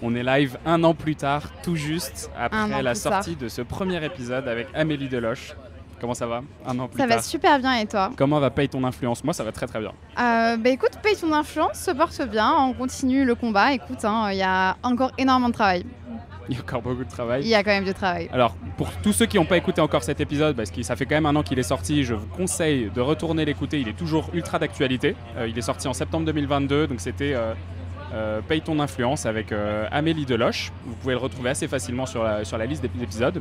On est live 1 an plus tard, tout juste après la sortie tard. de ce premier épisode avec Amélie Deloche. Comment ça va 1 an plus Ça tard. va super bien et toi? Comment va Paye ton influence? Moi ça va très très bien. Écoute, Paye ton influence se porte bien, on continue le combat. Écoute, il y a encore énormément de travail. Il y a encore beaucoup de travail. Il y a quand même du travail. Alors pour tous ceux qui n'ont pas écouté encore cet épisode, parce que ça fait quand même 1 an qu'il est sorti, je vous conseille de retourner l'écouter, il est toujours ultra d'actualité. Il est sorti en septembre 2022, donc c'était Paye ton influence avec Amélie Deloche. Vous pouvez le retrouver assez facilement sur la liste des épisodes.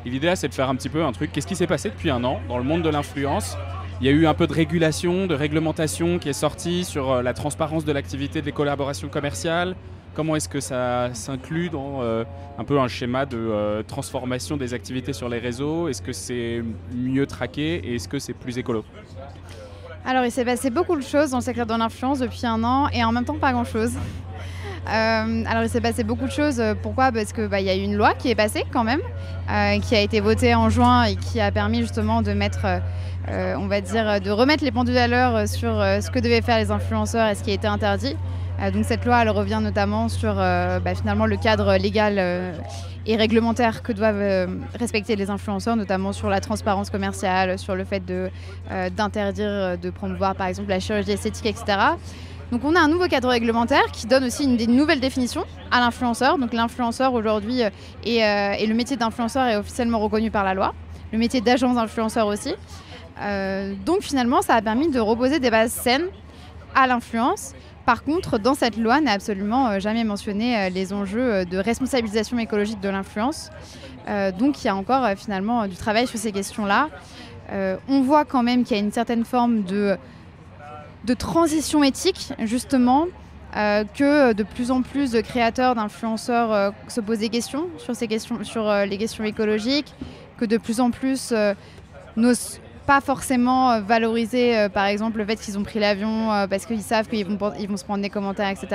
Et l'idée là, c'est de faire un petit peu un truc. Qu'est-ce qui s'est passé depuis 1 an dans le monde de l'influence? Il y a eu un peu de régulation, de réglementation qui est sortie sur la transparence de l'activité des collaborations commerciales. Comment est-ce que ça s'inclut dans un peu un schéma de transformation des activités sur les réseaux? Est-ce que c'est mieux traqué et est-ce que c'est plus écolo? Alors, il s'est passé beaucoup de choses dans le secteur de l'influence depuis 1 an et en même temps pas grand-chose. Alors il s'est passé beaucoup de choses. Pourquoi? Parce que y a eu une loi qui est passée quand même, qui a été votée en juin et qui a permis justement de mettre, on va dire, de remettre les pendules à l'heure sur ce que devaient faire les influenceurs et ce qui a été interdit. Donc cette loi, elle revient notamment sur finalement le cadre légal et réglementaire que doivent respecter les influenceurs, notamment sur la transparence commerciale, sur le fait d'interdire de promouvoir par exemple la chirurgie esthétique, etc. Donc on a un nouveau cadre réglementaire qui donne aussi une nouvelle définition à l'influenceur. Donc l'influenceur aujourd'hui et le métier d'influenceur est officiellement reconnu par la loi. Le métier d'agence d'influenceur aussi. Donc finalement ça a permis de reposer des bases saines à l'influence. Par contre, dans cette loi n'est absolument jamais mentionné les enjeux de responsabilisation écologique de l'influence. Donc il y a encore finalement du travail sur ces questions-là. On voit quand même qu'il y a une certaine forme de transition éthique, justement, que de plus en plus de créateurs, d'influenceurs se posent des questions sur les questions écologiques, que de plus en plus n'osent pas forcément valoriser, par exemple, le fait qu'ils ont pris l'avion parce qu'ils savent qu'ils vont se prendre des commentaires, etc.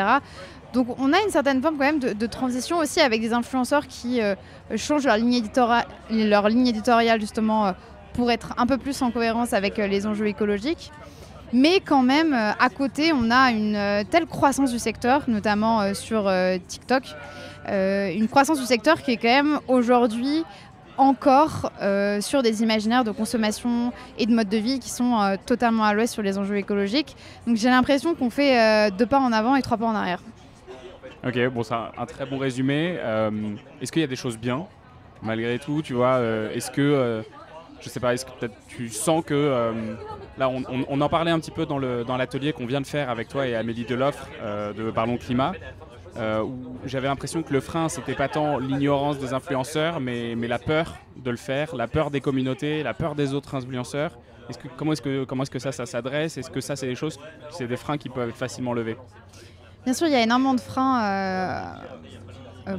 Donc on a une certaine forme quand même de transition aussi avec des influenceurs qui changent leur ligne éditoriale justement pour être un peu plus en cohérence avec les enjeux écologiques. Mais quand même, à côté, on a une telle croissance du secteur, notamment sur TikTok, une croissance du secteur qui est quand même aujourd'hui encore sur des imaginaires de consommation et de mode de vie qui sont totalement à l'ouest sur les enjeux écologiques. Donc j'ai l'impression qu'on fait 2 pas en avant et 3 pas en arrière. Ok, bon, c'est un très bon résumé. Est-ce qu'il y a des choses bien, malgré tout, tu vois? Est-ce que, je sais pas, est-ce que peut-être tu sens que... là, on en parlait un petit peu dans l'atelier qu'on vient de faire avec toi et Amélie Deloche de Parlons Climat, où j'avais l'impression que le frein, c'était pas tant l'ignorance des influenceurs, mais la peur de le faire, la peur des communautés, la peur des autres influenceurs. Comment est-ce que ça s'adresse? Est-ce que ça, c'est des freins qui peuvent être facilement levés? Bien sûr, il y a énormément de freins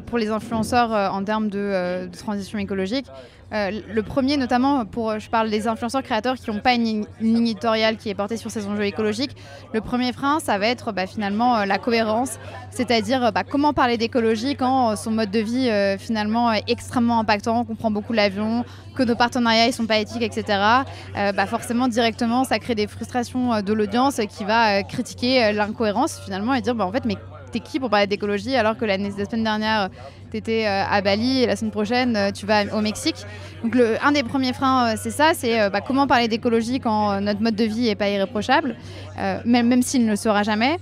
pour les influenceurs en termes de transition écologique. Le premier, notamment, je parle des influenceurs créateurs qui n'ont pas une ligne éditoriale qui est portée sur ces enjeux écologiques. Le premier frein, ça va être finalement la cohérence, c'est-à-dire comment parler d'écologie quand son mode de vie finalement est extrêmement impactant, qu'on prend beaucoup l'avion, que nos partenariats ne sont pas éthiques, etc. Forcément, directement, ça crée des frustrations de l'audience qui va critiquer l'incohérence finalement et dire en fait, mais t'es qui pour parler d'écologie alors que la semaine dernière t'étais à Bali et la semaine prochaine tu vas au Mexique. Donc un des premiers freins c'est ça, c'est comment parler d'écologie quand notre mode de vie n'est pas irréprochable, même s'il ne le sera jamais.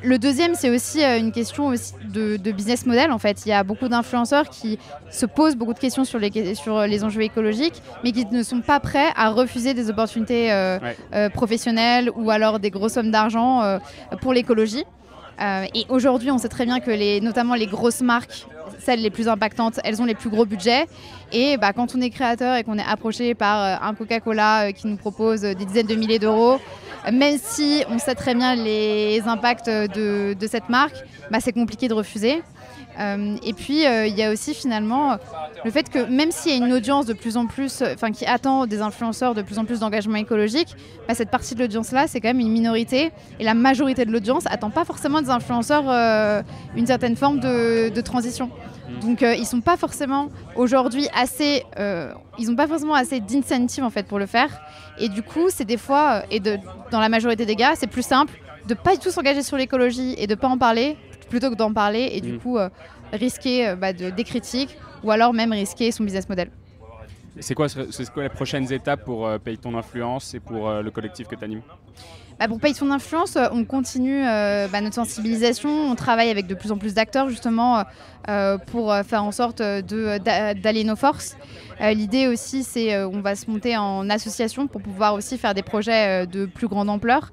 Le deuxième, c'est aussi une question aussi de business model en fait. Il y a beaucoup d'influenceurs qui se posent beaucoup de questions sur les enjeux écologiques, mais qui ne sont pas prêts à refuser des opportunités professionnelles ou alors des grosses sommes d'argent pour l'écologie. Et aujourd'hui, on sait très bien que notamment les grosses marques, celles les plus impactantes, elles ont les plus gros budgets. Et quand on est créateur et qu'on est approché par un Coca-Cola qui nous propose des dizaines de milliers d'euros, même si on sait très bien les impacts de cette marque, c'est compliqué de refuser. Et puis, il y a aussi finalement le fait que même s'il y a une audience de plus en plus, qui attend des influenceurs de plus en plus d'engagement écologique, cette partie de l'audience-là, c'est quand même une minorité. Et la majorité de l'audience n'attend pas forcément des influenceurs une certaine forme de transition. Donc, ils n'ont pas forcément aujourd'hui assez d'incentive en fait, pour le faire. Et du coup, c'est des fois, dans la majorité des cas, c'est plus simple de ne pas du tout s'engager sur l'écologie et de ne pas en parler plutôt que d'en parler et du coup risquer des critiques ou alors même risquer son business model. C'est quoi les prochaines étapes pour Paye ton influence et pour le collectif que tu animes? Pour Paye ton influence, on continue notre sensibilisation. On travaille avec de plus en plus d'acteurs justement pour faire en sorte d'allier nos forces. L'idée aussi, c'est on va se monter en association pour pouvoir aussi faire des projets de plus grande ampleur.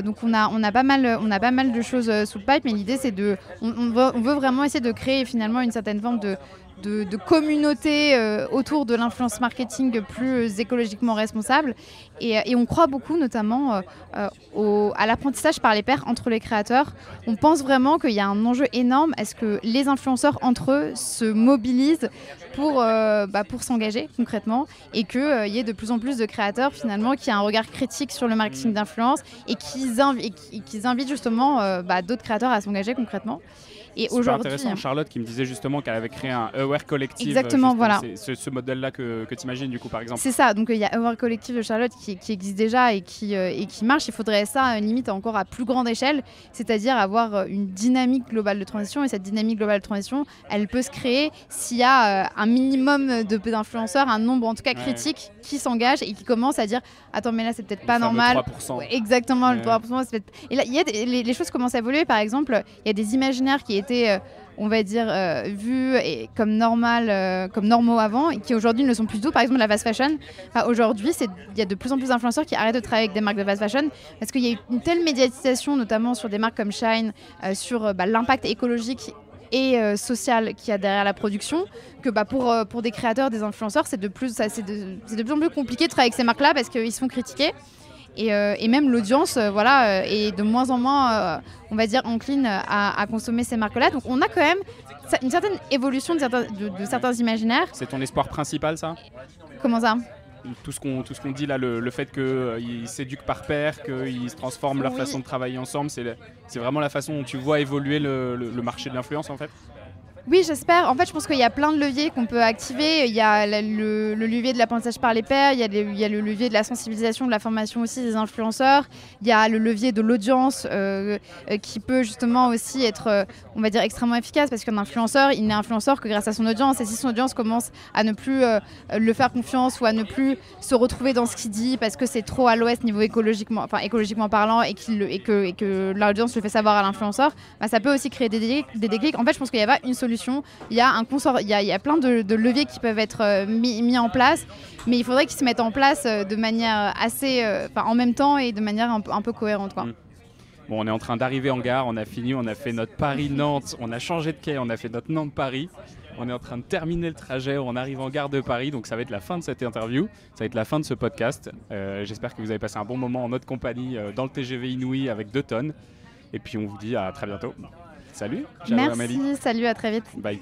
Donc on a pas mal de choses sous le pipe, mais l'idée c'est on veut vraiment essayer de créer finalement une certaine forme de communauté autour de l'influence marketing plus écologiquement responsable. Et on croit beaucoup notamment à l'apprentissage par les pairs entre les créateurs. On pense vraiment qu'il y a un enjeu énorme. Est-ce que les influenceurs entre eux se mobilisent pour s'engager concrètement et qu'il y ait de plus en plus de créateurs finalement qui aient un regard critique sur le marketing d'influence et qu'ils invitent justement d'autres créateurs à s'engager concrètement. Et super intéressant, Charlotte qui me disait justement qu'elle avait créé un Aware Collective. Exactement, voilà. C'est ce modèle-là que tu imagines du coup par exemple. C'est ça, donc il y a Aware Collective de Charlotte qui existe déjà et qui marche. Il faudrait ça limite encore à plus grande échelle, c'est-à-dire avoir une dynamique globale de transition. Et cette dynamique globale de transition, elle peut se créer s'il y a un minimum d'influenceurs, un nombre en tout cas critique qui s'engagent et qui commencent à dire attends mais là c'est peut-être pas normal. 3%. Ouais, exactement, le 3%. Et là, les choses commencent à évoluer. Par exemple, il y a des imaginaires qui étaient, on va dire, vus comme normaux avant et qui aujourd'hui ne le sont plus du tout. Par exemple, la fast fashion. Aujourd'hui, il y a de plus en plus d'influenceurs qui arrêtent de travailler avec des marques de fast fashion parce qu'il y a eu une telle médiatisation, notamment sur des marques comme Shine, sur l'impact écologique et social qu'il y a derrière la production, que pour des créateurs, des influenceurs, c'est de plus en plus compliqué de travailler avec ces marques-là parce qu'ils se font critiquer. Et même l'audience est de moins en moins, on va dire, encline à consommer ces marques-là. Donc on a quand même une certaine évolution de certains imaginaires. C'est ton espoir principal, ça ? Comment ça ? Tout ce qu'on dit là, le fait qu'ils s'éduquent par pair, qu'ils se transforment leur façon de travailler ensemble, c'est vraiment la façon dont tu vois évoluer le marché de l'influence en fait ? Oui, j'espère. En fait, je pense qu'il y a plein de leviers qu'on peut activer. Il y a le levier de l'apprentissage par les pairs, il y a le levier de la sensibilisation, de la formation aussi des influenceurs. Il y a le levier de l'audience qui peut justement aussi être, on va dire, extrêmement efficace parce qu'un influenceur, il n'est influenceur que grâce à son audience. Et si son audience commence à ne plus le faire confiance ou à ne plus se retrouver dans ce qu'il dit parce que c'est trop à l'ouest niveau écologiquement parlant et que l'audience le fait savoir à l'influenceur, ça peut aussi créer des déclics. En fait, je pense qu'il n'y a pas une solution. Il y a plein de leviers qui peuvent être mis en place, mais il faudrait qu'ils se mettent en place de manière assez, en même temps et de manière un peu cohérente, quoi. Bon, on est en train d'arriver en gare, on a fini, on a fait notre Paris-Nantes, on a changé de quai, on a fait notre Nantes-Paris. On est en train de terminer le trajet, on arrive en gare de Paris, donc ça va être la fin de cette interview, ça va être la fin de ce podcast. J'espère que vous avez passé un bon moment en notre compagnie dans le TGV Inouï avec 2 tonnes. Et puis on vous dit à très bientôt. Salut. Ciao, merci, Amélie. Salut, à très vite. Bye.